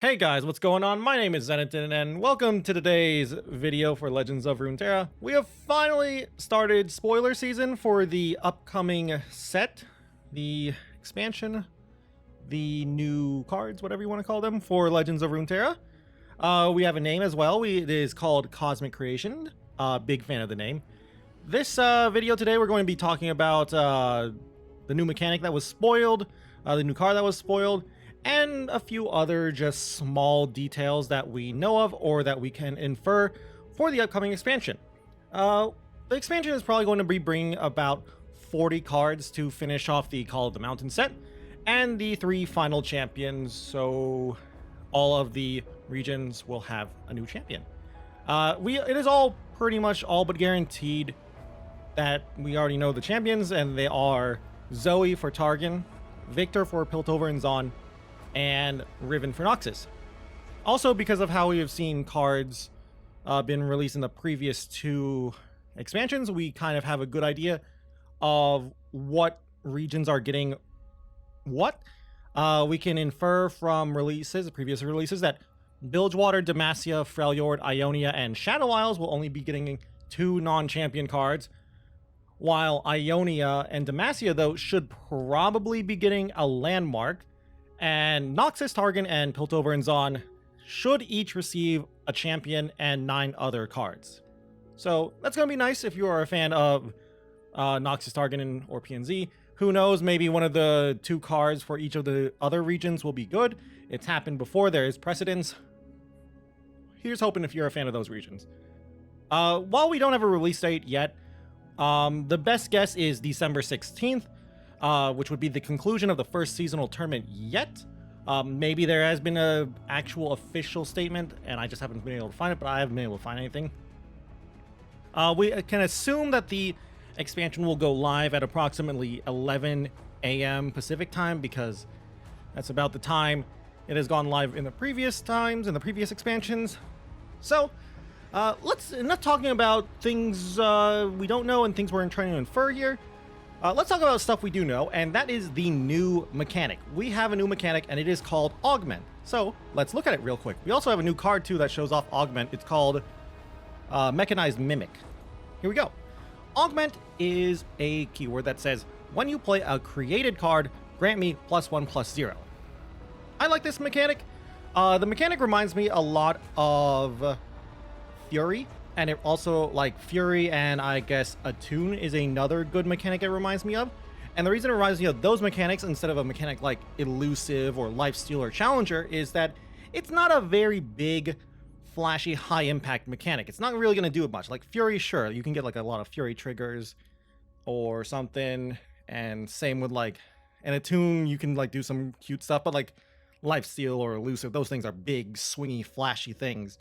Hey guys, what's going on? My name is Zenitton, and welcome to today's video for Legends of Runeterra. We have finally started spoiler season for the upcoming set, the expansion, the new cards, whatever you want to call them, for Legends of Runeterra. We have a name as well. It is called Cosmic Creation. Big fan of the name. This video today, we're going to be talking about the new mechanic that was spoiled, the new card that was spoiled, and a few other just small details that we know of or that we can infer for the upcoming expansion. The expansion is probably going to be bringing about 40 cards to finish off the Call of the Mountain set and the 3 final champions, so all of the regions will have a new champion. It is all pretty much all but guaranteed that we already know the champions, and they are Zoe for Targon, Viktor for Piltover and Zon, and Riven for Noxus. Also, because of how we have seen cards been released in the previous 2 expansions, we kind of have a good idea of what regions are getting what. We can infer from previous releases, that Bilgewater, Demacia, Freljord, Ionia, and Shadow Isles will only be getting 2 non-champion cards, while Ionia and Demacia, though, should probably be getting a landmark, and Noxus, Targon, and Piltover and Zon should each receive a champion and 9 other cards. So that's going to be nice if you are a fan of Noxus, Targon, or PNZ. Who knows, maybe one of the 2 cards for each of the other regions will be good. It's happened before, there is precedence. Here's hoping if you're a fan of those regions. While we don't have a release date yet, the best guess is December 16th. Which would be the conclusion of the first seasonal tournament yet. Maybe there has been an actual official statement, and I just haven't been able to find it, but I haven't been able to find anything. We can assume that the expansion will go live at approximately 11 a.m. Pacific time, because that's about the time it has gone live in the previous times, in the previous expansions. So, let's not talking about things we don't know and things we're trying to infer here. Let's talk about stuff we do know, and that is the new mechanic. We have a new mechanic, and it is called Augment. So let's look at it real quick. We also have a new card too that shows off Augment. It's called Mechanized Mimic. Here we go. Augment is a keyword that says, when you play a created card, grant me +1/+0. I like this mechanic. The mechanic reminds me a lot of Fury. And it also, like, Fury and I guess Attune is another good mechanic it reminds me of. And the reason it reminds me of those mechanics instead of a mechanic like Elusive or Lifesteal or Challenger is that it's not a very big, flashy, high-impact mechanic. It's not really going to do it much. Like Fury, sure, you can get like a lot of Fury triggers or something. And same with like an Attune, you can like do some cute stuff. But like Lifesteal or Elusive, those things are big, swingy, flashy things.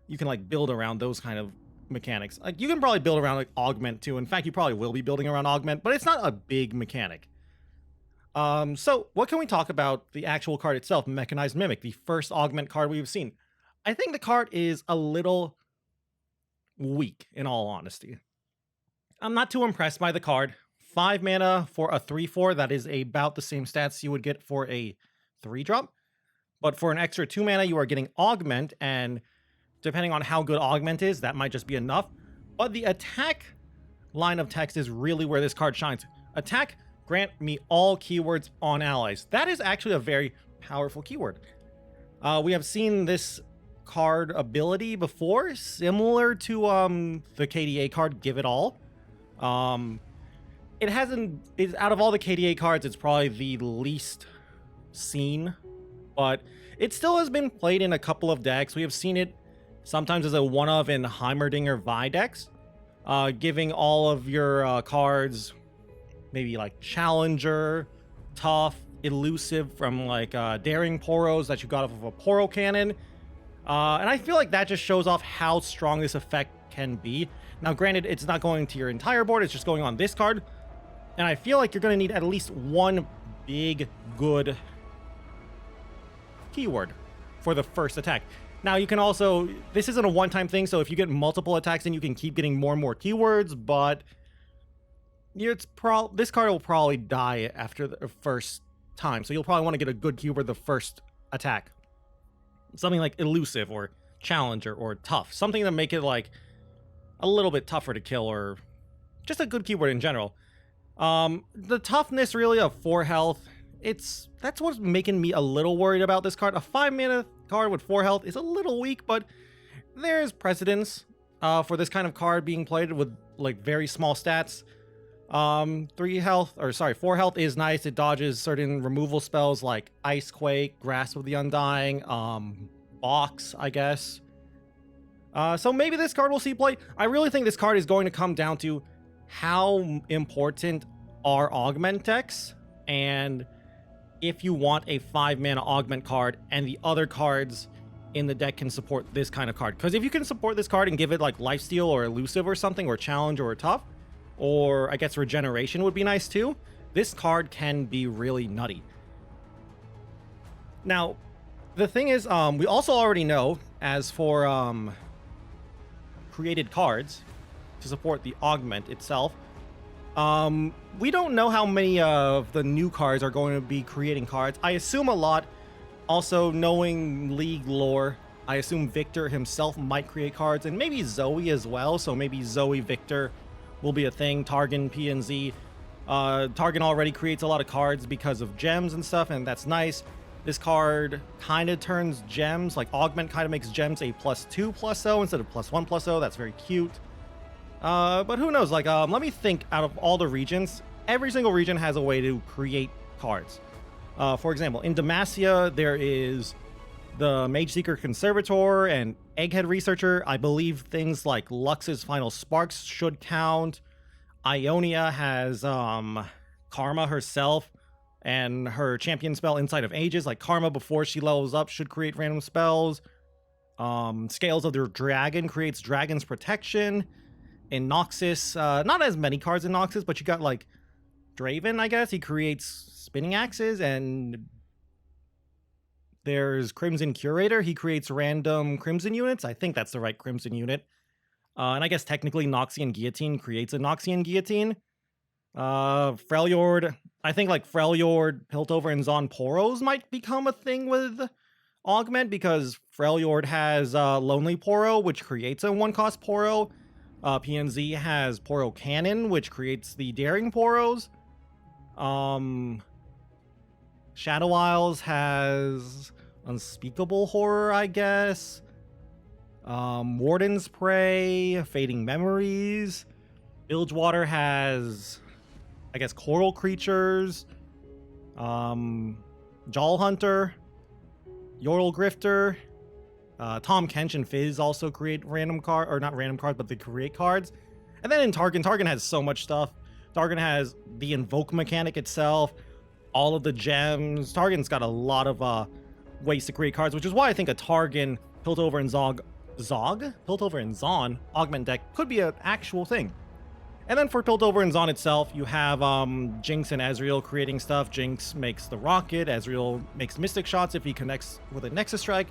You can like build around those kind of mechanics. Like you can probably build around like Augment too. In fact, you probably will be building around Augment, but it's not a big mechanic. So what can we talk about the actual card itself, Mechanized Mimic, the first Augment card we've seen? I think the card is a little weak, in all honesty. I'm not too impressed by the card. 5 mana for a 3/4, that is about the same stats you would get for a 3-drop. But for an extra 2 mana, you are getting Augment, and depending on how good Augment is, that might just be enough. But the attack line of text is really where this card shines. Attack, grant me all keywords on allies. That is actually a very powerful keyword. We have seen this card ability before, similar to the KDA card, Give It All. It hasn't, out of all the KDA cards, it's probably the least seen, but it still has been played in a couple of decks. We have seen it sometimes as a one-of in Heimerdinger Vi decks, giving all of your cards maybe like Challenger, Tough, Elusive from like Daring Poros that you got off of a Poro Cannon. And I feel like that just shows off how strong this effect can be. Now granted, it's not going to your entire board, it's just going on this card. And I feel like you're going to need at least one big, good keyword for the first attack. Now, you can also, this isn't a one-time thing, so if you get multiple attacks, then you can keep getting more and more keywords, but this card will probably die after the first time, so you'll probably want to get a good keyword the first attack. something like elusive or challenger or tough, something to make it like a little bit tougher to kill, or just a good keyword in general. The toughness really of 4 health, that's what's making me a little worried about this card. A 5-mana card with 4 health is a little weak, but there's precedence for this kind of card being played with like very small stats. 4 health is nice. It dodges certain removal spells like Ice Quake, Grasp of the Undying, Box, I guess. So maybe this card will see play. I really think this card is going to come down to how important are Augment decks, and if you want a 5-mana Augment card and the other cards in the deck can support this kind of card. Because if you can support this card and give it like Lifesteal or Elusive or something, or Challenge or Tough, or I guess Regeneration would be nice too, this card can be really nutty. Now, the thing is, we also already know, as for created cards to support the Augment itself, we don't know how many of the new cards are going to be creating cards. I assume a lot. Also, knowing League lore, I assume Viktor himself might create cards, and maybe Zoe as well. So maybe Zoe Viktor will be a thing. Targon, PNZ. Targon already creates a lot of cards because of gems and stuff, and that's nice. This card kind of turns gems, like Augment kind of makes gems a +2/+0 instead of +1/+0. That's very cute. But who knows? Like, let me think. Out of all the regions, every single region has a way to create cards. For example, in Demacia, there is the Mage Seeker Conservator and Egghead Researcher. I believe things like Lux's Final Sparks should count. Ionia has Karma herself and her champion spell Insight of Ages. Like, Karma, before she levels up, should create random spells. Scales of the Dragon creates Dragon's Protection. In Noxus, not as many cards in Noxus, but you got like Draven, I guess. He creates Spinning Axes, and there's Crimson Curator. He creates random Crimson units. I think that's the right Crimson unit. And I guess technically Noxian Guillotine creates a Noxian Guillotine. Freljord, I think like Freljord, Piltover, and Zon Poros might become a thing with Augment, because Freljord has Lonely Poro, which creates a 1-cost Poro. PNZ has Poro Cannon, which creates the Daring Poros. Shadow Isles has Unspeakable Horror, I guess. Warden's Prey, Fading Memories. Bilgewater has, I guess, Coral Creatures. Jawl Hunter. Yorl Grifter. Tom Kench and Fizz also create random card, or not random cards, but they create cards. And then in Targon has so much stuff. Targon has the Invoke mechanic itself, all of the gems. Targon's got a lot of ways to create cards, which is why I think a Targon, Piltover, and Piltover and Zon Augment deck could be an actual thing. And then for Piltover and Zon itself, you have Jinx and Ezreal creating stuff. Jinx makes the rocket. Ezreal makes Mystic Shots if he connects with a Nexus Strike.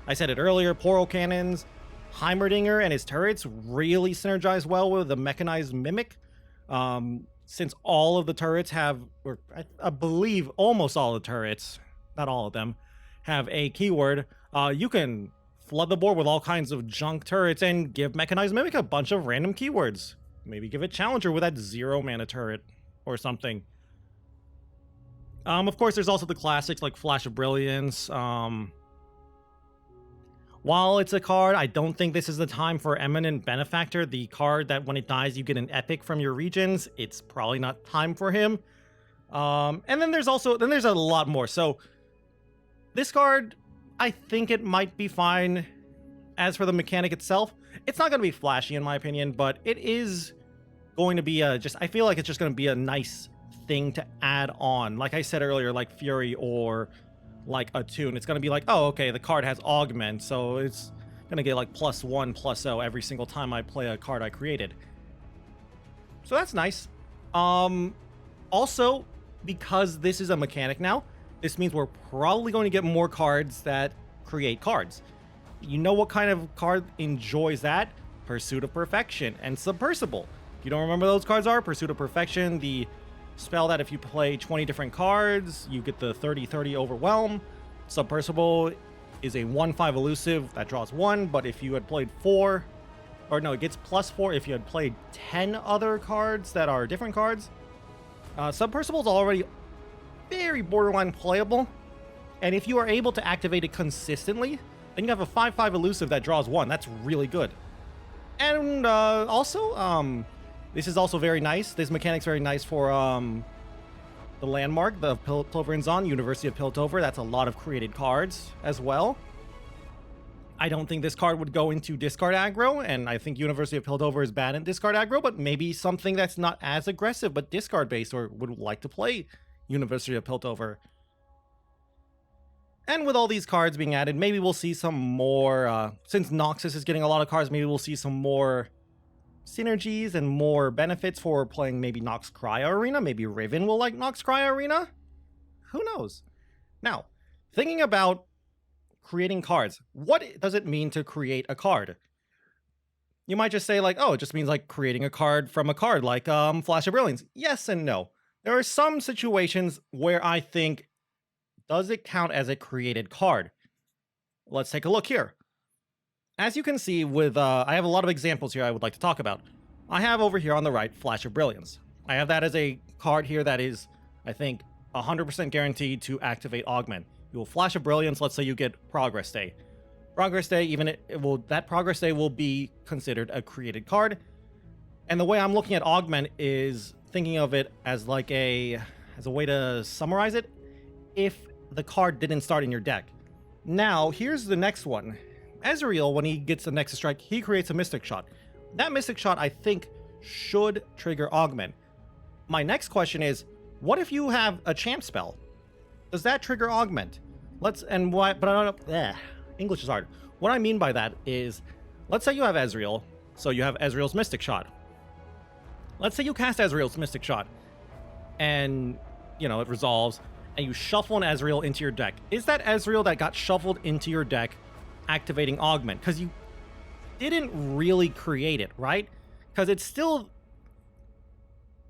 I said it earlier, Poro Cannons, Heimerdinger and his turrets really synergize well with the Mechanized Mimic. Since all of the turrets have, or I believe almost all the turrets, not all of them, have a keyword, you can flood the board with all kinds of junk turrets and give Mechanized Mimic a bunch of random keywords. Maybe give it Challenger with that 0-mana turret or something. Of course, there's also the classics like Flash of Brilliance. While it's a card, I don't think this is the time for Eminent Benefactor, the card that when it dies you get an epic from your regions. It's probably not time for him. And then there's a lot more. So this card, I think it might be fine. As for the mechanic itself, it's not going to be flashy in my opinion, but it is going to be I feel like it's just going to be a nice thing to add on. Like I said earlier, like Fury or like a tune, it's going to be like, oh, okay, the card has Augment, so it's going to get like +1/+0 every single time I play a card I created. So that's nice. Also, because this is a mechanic now, this means we're probably going to get more cards that create cards. You know what kind of card enjoys that? Pursuit of Perfection and Submersible. If you don't remember those cards are, Pursuit of Perfection, the spell that if you play 20 different cards, you get the 30/30 Overwhelm. Submersible is a 1/5 elusive that draws 1, but if you had played 4, or no, it gets +4 if you had played 10 other cards that are different cards. Submersible is already very borderline playable, and if you are able to activate it consistently, then you have a 5/5 elusive that draws 1. That's really good. And also, this is also very nice. This mechanic's very nice for the landmark, the Piltover and Zon, University of Piltover. That's a lot of created cards as well. I don't think this card would go into discard aggro, and I think University of Piltover is bad in discard aggro, but maybe something that's not as aggressive but discard based or would like to play University of Piltover. And with all these cards being added, maybe we'll see some more, since Noxus is getting a lot of cards, maybe we'll see some more synergies and more benefits for playing maybe Nox Cryo Arena. Maybe Riven will like Nox Cryo Arena. Who knows? Now, thinking about creating cards, what does it mean to create a card? You might just say like, oh, it just means like creating a card from a card, like Flash of Brilliance. Yes and no. There are some situations where I think, does it count as a created card? Let's take a look here. As you can see with, I have a lot of examples here I would like to talk about. I have over here on the right, Flash of Brilliance. I have that as a card here that is, I think, 100% guaranteed to activate Augment. You will Flash of Brilliance, let's say you get Progress Day. Progress Day, that Progress Day will be considered a created card. And the way I'm looking at Augment is thinking of it as like as a way to summarize it, if the card didn't start in your deck. Now, here's the next one. Ezreal, when he gets the Nexus Strike, he creates a Mystic Shot. That Mystic Shot, I think, should trigger Augment. My next question is, what if you have a Champ spell? Does that trigger Augment? English is hard. What I mean by that is, let's say you have Ezreal, so you have Ezreal's Mystic Shot. Let's say you cast Ezreal's Mystic Shot, and, you know, it resolves, and you shuffle an Ezreal into your deck. Is that Ezreal that got shuffled into your deck activating Augment? Because you didn't really create it, right? Because it's still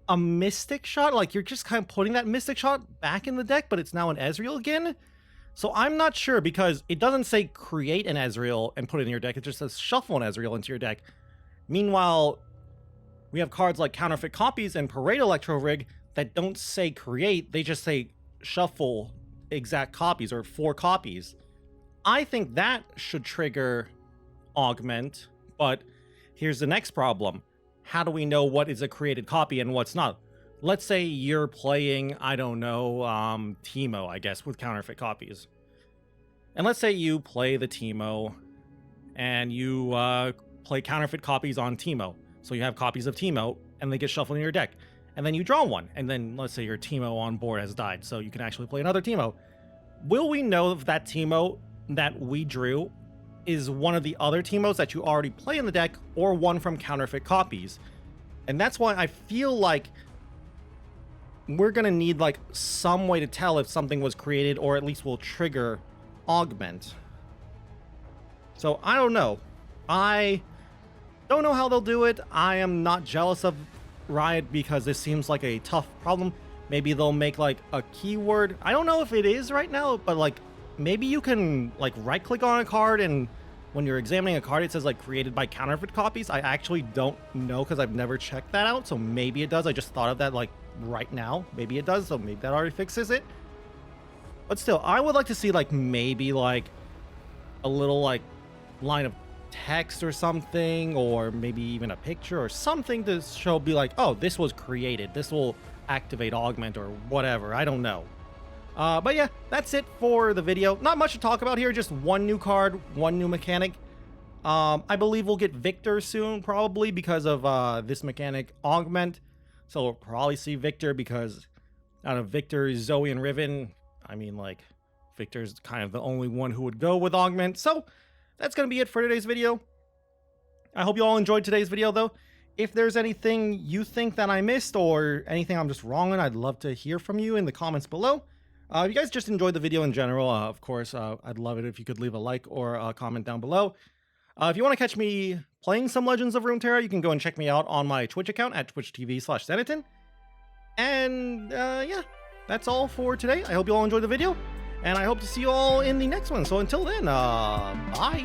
a Mystic Shot. Like, you're just kind of putting that Mystic Shot back in the deck, but it's now an Ezreal again. So I'm not sure, because it doesn't say create an Ezreal and put it in your deck. It just says shuffle an Ezreal into your deck. Meanwhile, we have cards like Counterfeit Copies and Parade Electro Rig that don't say create. They just say shuffle exact copies or 4 copies. I think that should trigger Augment, but here's the next problem. How do we know what is a created copy and what's not? Let's say you're playing, I don't know, Teemo, I guess, with Counterfeit Copies. And let's say you play the Teemo and you play Counterfeit Copies on Teemo. So you have copies of Teemo and they get shuffled in your deck. And then you draw one. And then let's say your Teemo on board has died, so you can actually play another Teemo. Will we know if that Teemo that we drew is one of the other Teemos that you already play in the deck, or one from Counterfeit Copies? And that's why I feel like we're gonna need like some way to tell if something was created, or at least will trigger Augment. So I don't know. I don't know how they'll do it. I am not jealous of Riot because this seems like a tough problem. Maybe they'll make like a keyword. I don't know if it is right now, but like maybe you can like right click on a card, and when you're examining a card it says like created by Counterfeit Copies. I actually don't know because I've never checked that out, so maybe it does. I just thought of that like right now. Maybe it does, so maybe that already fixes it. But still, I would like to see like maybe like a little like line of text or something, or maybe even a picture or something to show, be like, oh, this was created, this will activate Augment or whatever. I don't know. But yeah, that's it for the video. Not much to talk about here, just one new card, one new mechanic. I believe we'll get Viktor soon, probably because of this mechanic Augment. So we'll probably see Viktor, because out of Viktor, Zoe, and Riven, I mean, like, Viktor's kind of the only one who would go with Augment. So that's going to be it for today's video. I hope you all enjoyed today's video, though. If there's anything you think that I missed, or anything I'm just wrong on, I'd love to hear from you in the comments below. If you guys just enjoyed the video in general, of course, I'd love it if you could leave a like or a comment down below. If you want to catch me playing some Legends of Runeterra, you can go and check me out on my Twitch account at twitch.tv/Zeneton. And yeah, that's all for today. I hope you all enjoyed the video, And I hope to see you all in the next one. So until then, bye.